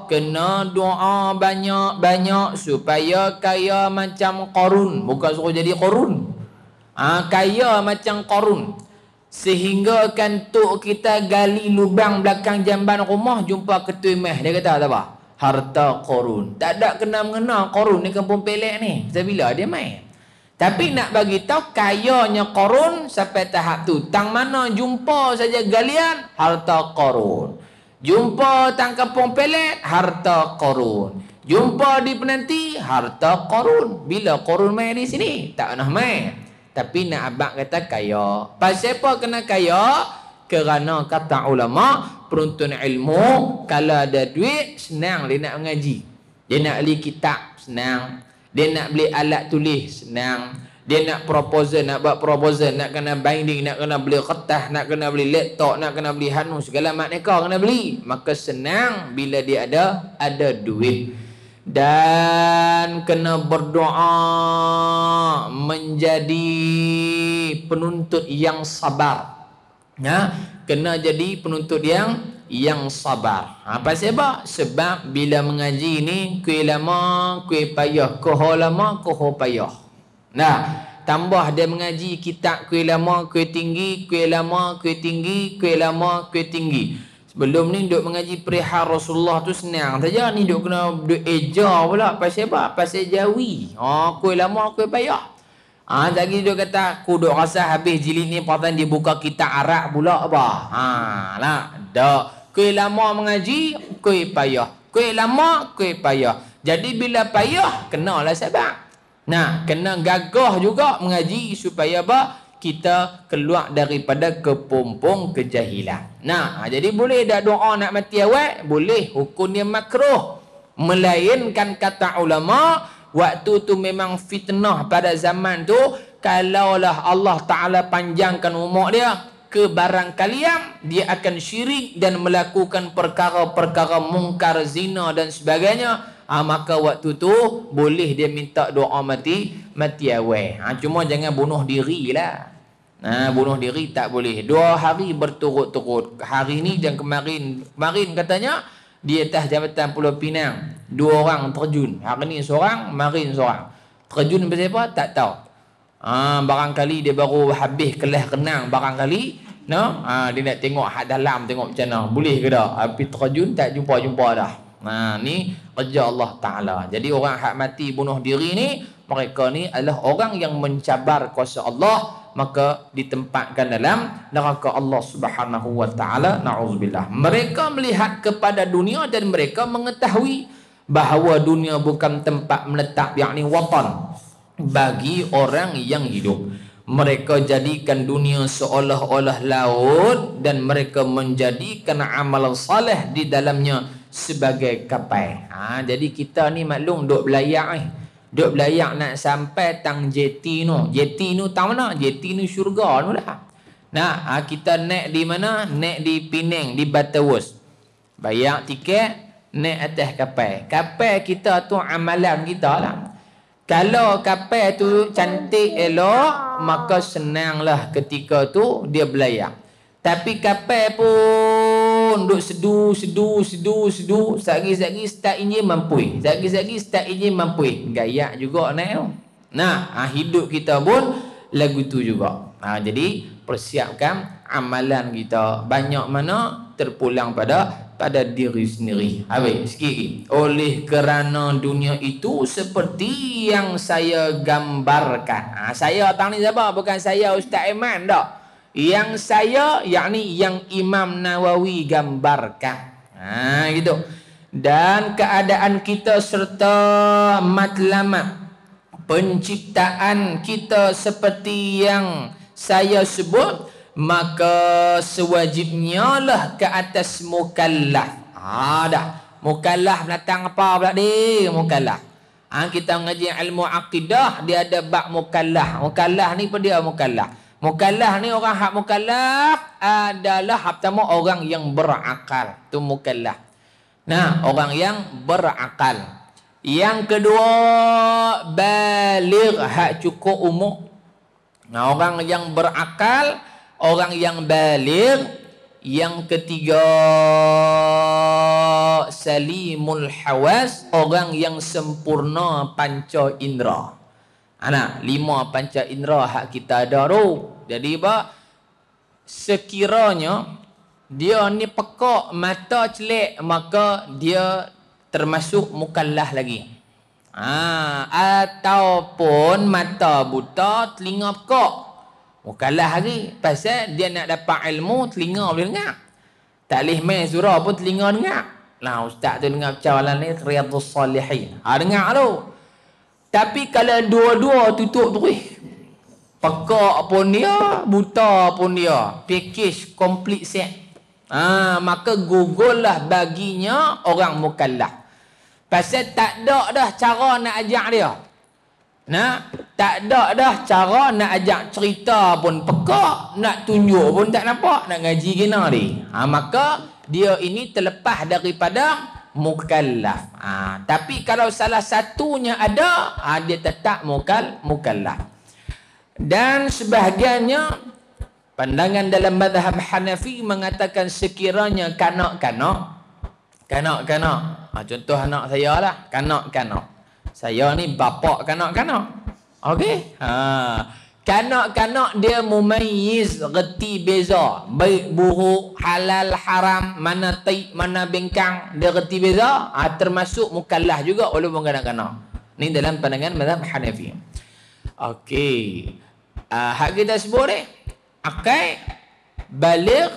kena doa banyak-banyak supaya kaya macam Qarun. Bukan suruh jadi Qarun. Kaya macam Qarun. Sehingga kantuk kita gali lubang belakang jamban rumah jumpa ketui meh. Dia kata apa? Harta Qarun. Tak ada kena-mengena Qarun ni kampung Pelek ni. Sebila dia main. Tapi nak bagi tahu kayanya Qarun sampai tahap tu. Tang mana jumpa saja galian, harta Qarun. Jumpa tang kampung Pelek, harta Qarun. Jumpa di penanti, harta Qarun. Bila Qarun main di sini? Tak nak main. Tapi nak abang kata kaya. Pasal apa kena kaya? Kerana kata ulama, penuntut ilmu kalau ada duit senang dia nak mengaji. Dia nak beli kitab senang. Dia nak beli alat tulis senang. Dia nak proposal, nak buat proposal, nak kena binding, nak kena beli kertas, nak kena beli laptop, nak kena beli hanus, segala makneka kena beli. Maka senang bila dia ada duit. Dan kena berdoa menjadi penuntut yang sabar. Kena jadi penuntut yang sabar. Pasal apa? Sebab bila mengaji ni kuih lama, kuih payah, koho lama, koho payah. Tambah dia mengaji kitab kuih lama, kuih tinggi, kuih lama, kuih tinggi, kuih lama, kuih tinggi. Sebelum ni duk mengaji perihal Rasulullah tu senang saja, ni duk kena duk eja pula. Pasal apa? Pasal Jawi. Kuih lama, kuih payah. Lagi dia kata aku duk rasa habis jilid ni patut dia buka kitab Arab pula apa. Lah dak. Kuih lama mengaji, kuih payah. Kuih lama, kuih payah. Jadi bila payah, kenalah sabar. Nah, kena gagah juga mengaji supaya apa? Kita keluar daripada kepompong kejahilan. Nah, jadi boleh dak doa nak mati awal? Boleh, hukumnya makruh. Melainkan kata ulama, waktu tu memang fitnah pada zaman tu, kalaulah Allah Ta'ala panjangkan umur dia, kebarangkalian dia akan syirik dan melakukan perkara-perkara mungkar, zina dan sebagainya. Maka waktu tu boleh dia minta doa mati awal. Cuma jangan bunuh diri lah. Bunuh diri tak boleh. 2 hari berturut-turut. Hari ni dan kemarin katanya di atas Jabatan Pulau Pinang 2 orang terjun. Hari ni seorang, kemarin seorang. Terjun pasal apa? Tak tahu. Barangkali dia baru habis kelas renang, barangkali dia nak tengok hak dalam, tengok macam mana, boleh ke tak? Tapi terjun tak jumpa dah. Ni kerja Allah Ta'ala. Jadi orang hak mati bunuh diri ni, mereka ni adalah orang yang mencabar kuasa Allah, maka ditempatkan dalam neraka Allah Subhanahu wa Ta'ala. Na'udzubillah. Mereka melihat kepada dunia dan mereka mengetahui bahawa dunia bukan tempat menetap, yakni watan, bagi orang yang hidup. Mereka jadikan dunia seolah-olah laut dan mereka menjadikan amal saleh di dalamnya sebagai kapal. Jadi kita ni maklum duk belayak duk belayak nak sampai tang jeti nu. Jeti nu tang mana? Jeti nu syurga nu lah. Nah, kita naik di mana? Naik di Penang, di Batawus. Bayar tiket, naik atas kapal. Kapal kita tu amalan kita lah. Kalau kapal tu cantik elok, maka senanglah ketika tu dia belayak. Tapi kapal pun duk sedu, sagi-sagi start enjin mampui. Sagi-sagi start enjin mampui. Gayak juga naik tu. Nah, hidup kita pun lagu tu juga. Jadi persiapkan amalan kita. Banyak mana terpulang pada diri sendiri. Habis sikit lagi. Oleh kerana dunia itu seperti yang saya gambarkan. Saya tang ni siapa? Bukan saya Ustaz Aiman dak. Yang saya, yakni yang Imam Nawawi gambarkan. Gitu. Dan keadaan kita serta matlamat penciptaan kita seperti yang saya sebut, maka sewajibnya lah ke atas mukallaf. Dah. Mukallaf datang apa pula dia? Mukallaf. Kita mengaji ilmu akidah, dia ada bab mukallaf. Mukallaf ni apa dia mukallaf? Mukallaf ni orang hak mukallaf adalah pertama orang yang berakal. Tu mukallaf. Nah, orang yang berakal. Yang kedua, baligh, hak cukup umur. Nah, orang yang berakal, orang yang baligh. Yang ketiga, salimul hawas, orang yang sempurna panca indera. 5 panca indera hak kita ada tu. Jadi apa? Sekiranya dia ni pekak, mata celek, maka dia termasuk mukallaf lagi. Ataupun mata buta, telinga pekak, mukallaf lagi. Pasal dia nak dapat ilmu, telinga boleh dengar. Tak boleh main surah pun telinga dengar. Ustaz tu dengar cawalan ni Riyadhus Salihin. Dengar tu. Tapi kalau dua-dua tutup tu, pekak pun dia, buta pun dia, package complete set. Maka gugurlah baginya orang mukallaf. Pasal tak ada dah cara nak ajak dia. Tak ada dah cara nak ajak cerita pun pekak, nak tunjuk pun tak nampak, nak ngaji kena dia. Maka dia ini terlepas daripada mukallaf. Tapi kalau salah satunya ada, dia tetap mukallaf. Dan sebahagiannya pandangan dalam mazhab Hanafi mengatakan sekiranya kanak-kanak, contoh anak saya lah, kanak-kanak. Saya ni bapak kanak-kanak. Okey? Kanak-kanak dia mumayyiz, reti beza, baik buruk, halal haram, mana taib, mana bengkang, dia reti beza, termasuk mukallaf juga walaupun kanak-kanak. Ni dalam pandangan mazhab Hanafi. Okey. Hak kita sebut akal, baligh,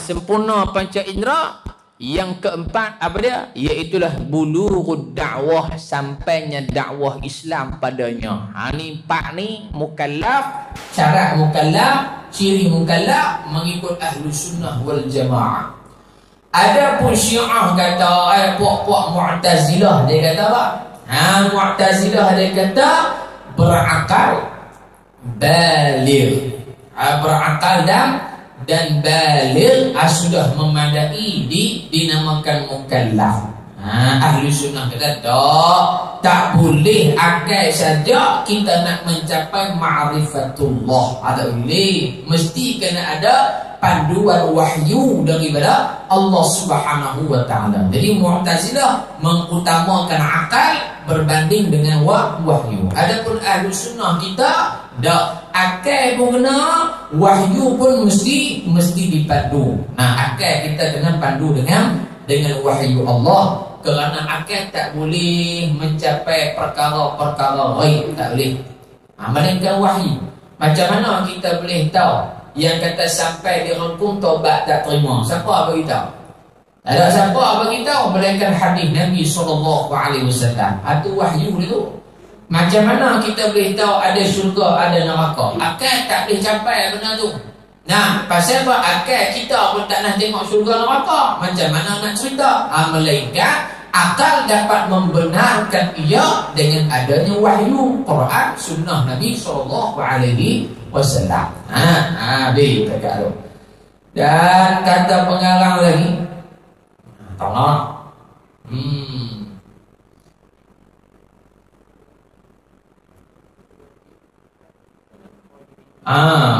sempurna panca indera. Yang keempat apa dia? Iaitulah bulughud dakwah, sampainya dakwah Islam padanya. Ni empat ni mukallaf, syarat mukallaf, ciri mukallaf mengikut ahlu sunnah wal jamaah. Adapun Syiah kata puak-puak Mu'tazilah, dia kata apa? Mu'tazilah dia kata berakal, baligh, berakal dan baligh sudah memadai dinamakan mukallaf. Ahli sunnah kata tak boleh akal saja kita nak mencapai ma'rifatullah. Tak boleh, mesti kena ada panduan wahyu daripada Allah Subhanahu wa taala. Jadi Mu'tazilah mengutamakan akal berbanding dengan wahyu. Adapun ahli sunnah kita dak, akal pun kena, wahyu pun mesti dipadu. Akal kita kena pandu dengan wahyu Allah. Kerana akal tak boleh mencapai perkara-perkara ghaib, tak boleh. Melainkan wahyu. Macam mana kita boleh tahu yang kata sampai di rengkung taubat tak terima? Siapa bagi tahu? Tak ada siapa bagi tahu melainkan hadis Nabi SAW. Itu wahyu itu. Macam mana kita boleh tahu ada syurga, ada neraka? Akal tak boleh capai benda tu. Pasal apa? Akal kita pun tak nak tengok syurga neraka. Macam mana nak cerita? Melainkan akal dapat membenarkan ia dengan adanya wahyu Quran, sunnah Nabi SAW. Habis cakap tu. Dan kata pengarang lagi, tolong.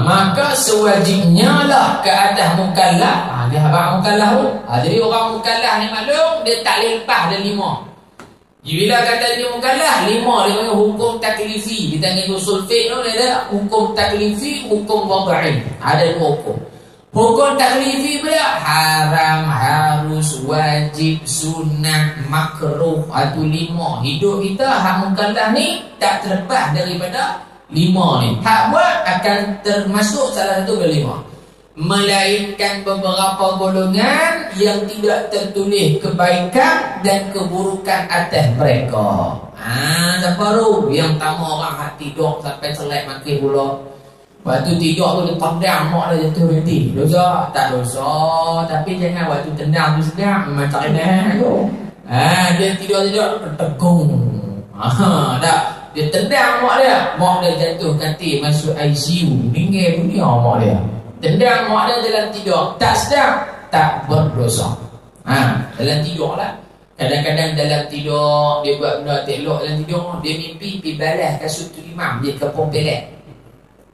Maka sewajibnya lah ke atas mukallaf. Dia abang mukallaf tu. Jadi orang mukallaf ni maklum, dia tak boleh lepas ada 5. Bila kata dia mukallaf, 5 dia panggil hukum taklifi. Di tangan usul fiqh tu dia ada hukum taklifi, hukum wad'i. Ada 2 hukum. Hukum taklifi pula haram, harus, wajib, sunat, makruh. Itu 5. Hidup kita hak mukallaf ni tak terlepas daripada 5 ni. Hak buat akan termasuk salah satu dari 5. Melainkan beberapa golongan yang tidak tertulis kebaikan dan keburukan atas mereka. Siapa tu? Yang pertama orang hak tidur sampai selek makin pula. Waktu tidur tu dia tendang mak dia jatuh berhenti. Dosa? Tak dosa. Tapi jangan waktu tendang tu sedap, memang tak kena tu. Dia tidur-tidur tertegung. Tak. Dia tendang mak dia jatuh katil, masuk ICU, meninggal dunia mak dia. Tendang mak dia dalam tidur, tak sedap, tak berdosa. Dalam tidur lah. Kadang-kadang dalam tidur dia buat benda tak elok dalam tidur, dia mimpi pergi balas kasut tu imam, dia kepung pelet.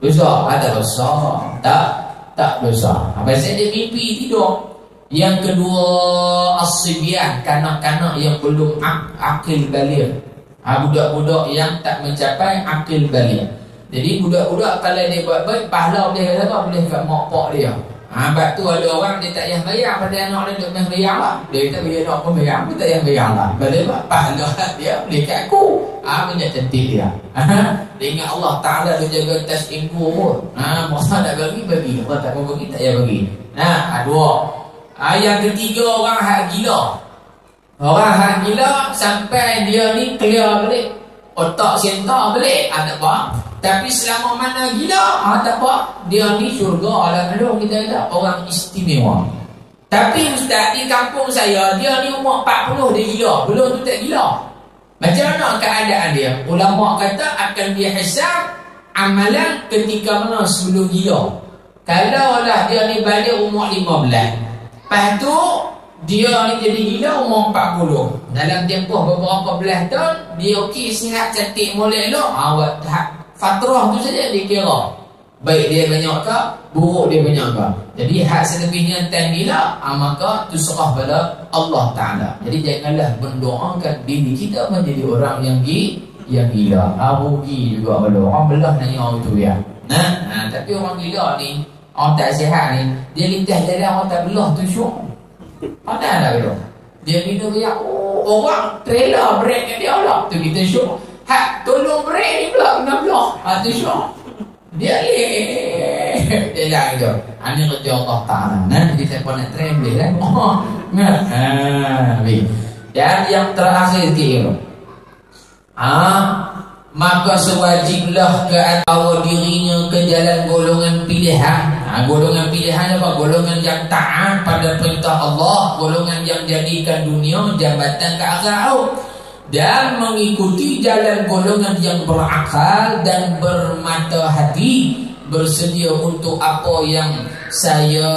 Dosa? Ada dosa? Tak dosa. Pasal dia mimpi tidur. Yang kedua, as-sibyan, kanak-kanak yang belum akil baligh. Budak-budak yang tak mencapai akil baligh. Jadi budak-budak kalau dia buat baik, pahala boleh kata apa? Boleh kat mak pak dia. Sebab tu ada orang dia tak payah bayar pada anak dia, duk main bayar lah. Dia kata bila anak pun bayar, dia tak payah bayar lah. Boleh apa? Pahala dia boleh kat aku. Punya cantik dia. Dia ingat Allah Ta'ala dia jaga tas inggu pun. Masa nak bagi. Allah tak mau bagi, tak payah bagi. Dua. Yang ketiga, orang hak gila. Orang hak gila sampai dia ni clear balik, otak sentak balik, tak apa. Tapi selama mana gila, tak apa. Dia ni syurga alam kita kata orang istimewa. Tapi ustaz, di kampung saya, dia ni umur 40 dia gila, belum tu tak gila. Macam mana keadaan dia? Ulama kata akan dia hisab amalan ketika mana sebelum gila. Kalau lah dia ni balik umur 15, lepas tu dia ni jadi gila umur 40. Dalam tempoh beberapa belas tahun, dia okey, sihat, cantik, molek elok. Fatrah tu saja dikira. Baik dia banyak ke, buruk dia banyak ke. Jadi hak selebihnya time gila, maka tu serah pada Allah Ta'ala. Jadi janganlah mendoakan diri kita menjadi orang yang gila. Rugi juga kalau orang belah nanya orang tu ya. Tapi orang gila ni, orang tak sihat ni, dia lintas dari orang tak belah tu syuk. Pandai tak belah. Dia minum dia, orang trailer break kat dia lah. Tu kita syuk. Hak tolong break ni pula kena belah. Tu syuk. Dia Dia lah itu. Ini kerja Allah Ta'ala. Nah, jadi saya pun nak tremble kan. Oh, nah. Dan yang terakhir kira. Maka sewajiblah bawa dirinya ke jalan golongan pilihan. Golongan pilihan apa? Golongan yang taat pada perintah Allah, golongan yang jadikan dunia jambatan ke akhirat, dan mengikuti jalan golongan yang berakal dan bermata hati, bersedia untuk apa yang saya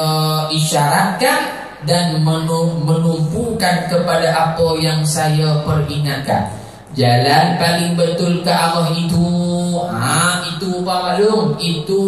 isyaratkan dan menumpukan kepada apa yang saya peringatkan. Jalan paling betul ke arah itu, itu apa maklum? Itu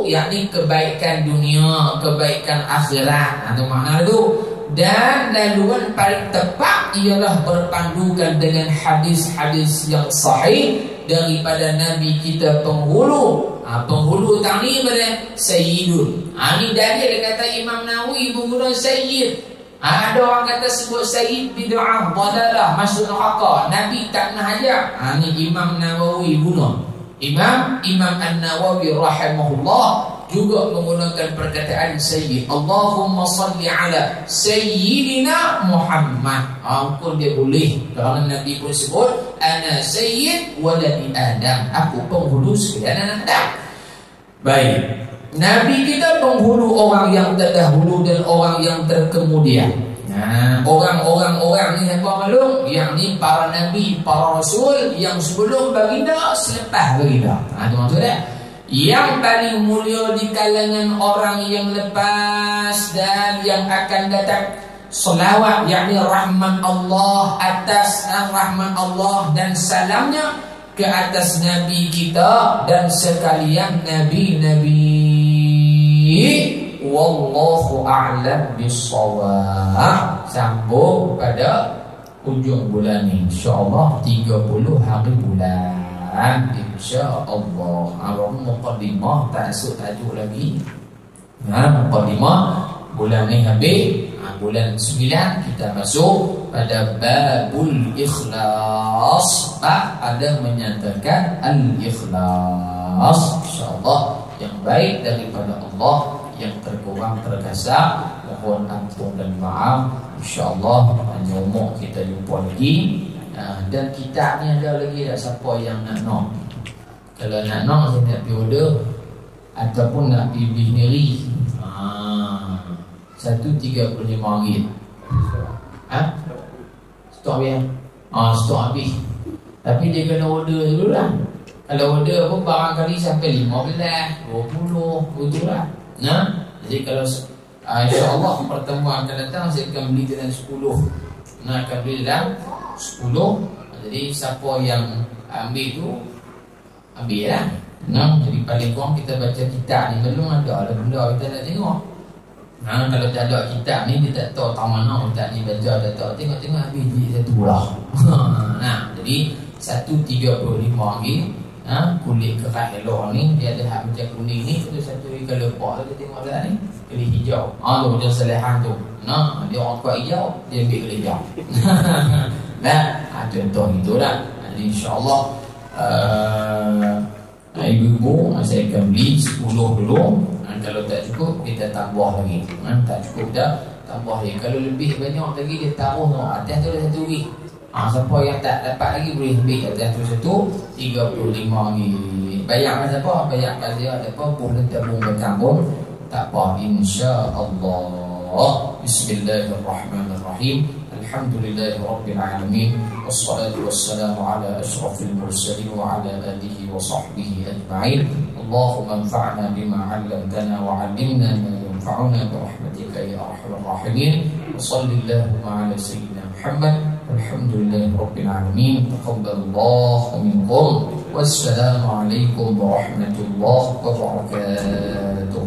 yakni kebaikan dunia, kebaikan akhirat. Itu makna itu. Dan laluan paling tepat ialah berpandukan dengan hadis-hadis yang sahih daripada Nabi kita penghulu. Penghulu tani pada Sayyidun. Ini dalil kata Imam Nawawi penghulu Sayyid. Ada orang kata sebut Sayyid bid'ah, dalalah, masuk neraka. Nabi tak nak ajar. Ini Imam Nawawi guna. Imam An-Nawawi rahimahullah juga menggunakan perkataan Sayyid. Allahumma salli ala Sayyidina Muhammad. Pun dia boleh. Kerana Nabi pun sebut ana Sayyid waladi Adam. Aku penghulu sekalian anak Adam. Baik. Nabi kita penghulu orang yang terdahulu dan orang yang terkemudian. Orang-orang ni apa maklum? Yang ni para nabi, para rasul yang sebelum baginda, selepas baginda. Itu maksudnya. Yang paling mulia di kalangan orang yang lepas dan yang akan datang. Selawat, yakni rahmat Allah atas rahmat Allah dan salamnya ke atas Nabi kita dan sekalian Nabi-Nabi. Wallahu a'lam bissawab. Sambung pada ujung bulan ni, InsyaAllah 30 hari bulan, InsyaAllah. Muqaddimah tak masuk tajuk lagi. Muqaddimah bulan ni habis. Bulan 9 kita masuk pada babul ikhlas. Ada menyatakan al-ikhlas. InsyaAllah yang baik daripada Allah, yang terkurang terkasar mohon ampun dan maaf. InsyaAllah panjang umur kita jumpa lagi. Dan kitab ni ada lagi tak siapa yang nak nak? Kalau nak saya nak pergi order ataupun nak pergi beli sendiri. RM135. Stok habis. Stok habis. Tapi dia kena order dulu lah. Kalau order pun barangkali sampai 15, 20, betul lah. Jadi kalau insyaAllah pertemuan akan datang, saya akan beli dalam 10. Akan beli dalam 10. Jadi siapa yang ambil tu, ambil lah. Jadi paling kurang kita baca kitab ni belum ada benda kita nak tengok. Kalau tak ada kitab ni, dia tak tahu tak mana kitab ni baca, tak tahu. Tengok-tengok habis jadi satu lah. Jadi 135 ringgit. Kulit kerah elok ni, dia ada hak macam kuning ni, tu satu kalau lepak tu tengok dah ni, kulit hijau. Tu macam selehan tu. Dia orang kuat hijau, dia ambil kulit hijau. Contoh itulah. Jadi insyaAllah ibu-ibu saya akan beli 10 dulu. Kalau tak cukup kita tambah lagi. Tak cukup dah tambah lagi. Kalau lebih banyak lagi dia taruh atas tu ada satu ringgit. Siapa yang tak dapat lagi boleh ambil atas tu satu 35 ringgit. Bayar kan siapa? Bayar kat dia ada apa? Boleh tabung bertambung. Tak apa, insya-Allah. Bismillahirrahmanirrahim. Alhamdulillahirabbil alamin. Wassalatu wassalamu ala asyrafil mursalin wa ala alihi wa sahbihi ajma'in. Allahumma anfa'na bima 'allamtana wa 'allimna ma yanfa'una bi rahmatika ya arhamar rahimin. Wa sallallahu ala sayyidina Muhammad. Alhamdulillahirabbil alamin. Taqabbalallahu minkum. Wassalamu alaikum warahmatullahi wabarakatuh.